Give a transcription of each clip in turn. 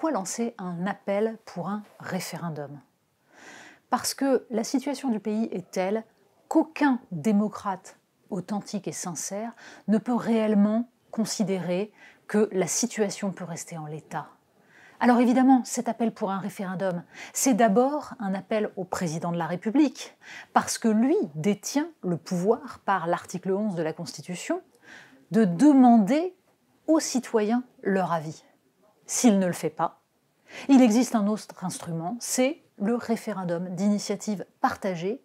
Pourquoi lancer un appel pour un référendum? Parce que la situation du pays est telle qu'aucun démocrate authentique et sincère ne peut réellement considérer que la situation peut rester en l'état. Alors évidemment, cet appel pour un référendum, c'est d'abord un appel au président de la République, parce que lui détient le pouvoir, par l'article 11 de la Constitution, de demander aux citoyens leur avis. S'il ne le fait pas, il existe un autre instrument, c'est le référendum d'initiative partagée,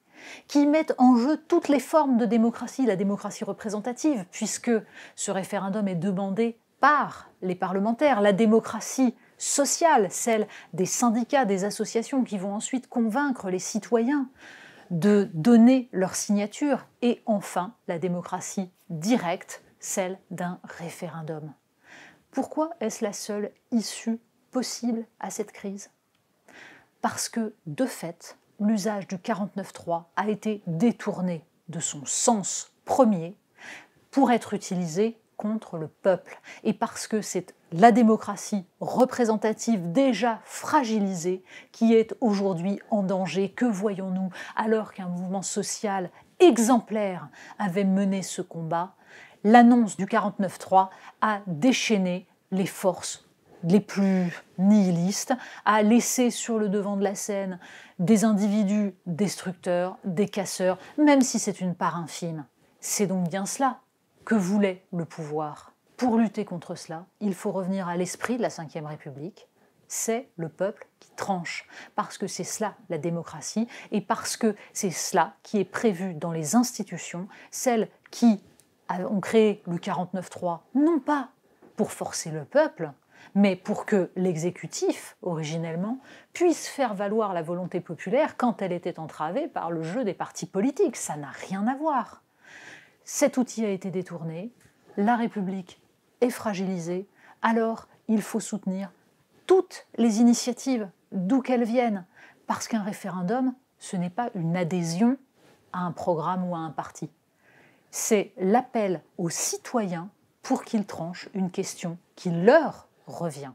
qui met en jeu toutes les formes de démocratie, la démocratie représentative, puisque ce référendum est demandé par les parlementaires, la démocratie sociale, celle des syndicats, des associations qui vont ensuite convaincre les citoyens de donner leur signature, et enfin la démocratie directe, celle d'un référendum. Pourquoi est-ce la seule issue possible à cette crise? Parce que, de fait, l'usage du 49.3 a été détourné de son sens premier pour être utilisé contre le peuple, et parce que c'est la démocratie représentative déjà fragilisée qui est aujourd'hui en danger. Que voyons-nous? Alors qu'un mouvement social exemplaire avait mené ce combat, l'annonce du 49.3 a déchaîné les forces les plus nihilistes, a laissé sur le devant de la scène des individus destructeurs, des casseurs, même si c'est une part infime. C'est donc bien cela que voulait le pouvoir. Pour lutter contre cela, il faut revenir à l'esprit de la Ve République. C'est le peuple qui tranche, parce que c'est cela la démocratie, et parce que c'est cela qui est prévu dans les institutions, celles qui ont créé le 49.3, non pas pour forcer le peuple, mais pour que l'exécutif, originellement, puisse faire valoir la volonté populaire quand elle était entravée par le jeu des partis politiques. Ça n'a rien à voir. Cet outil a été détourné, la République est fragilisée, alors il faut soutenir toutes les initiatives, d'où qu'elles viennent, parce qu'un référendum, ce n'est pas une adhésion à un programme ou à un parti. C'est l'appel aux citoyens pour qu'ils tranchent une question qui leur revient.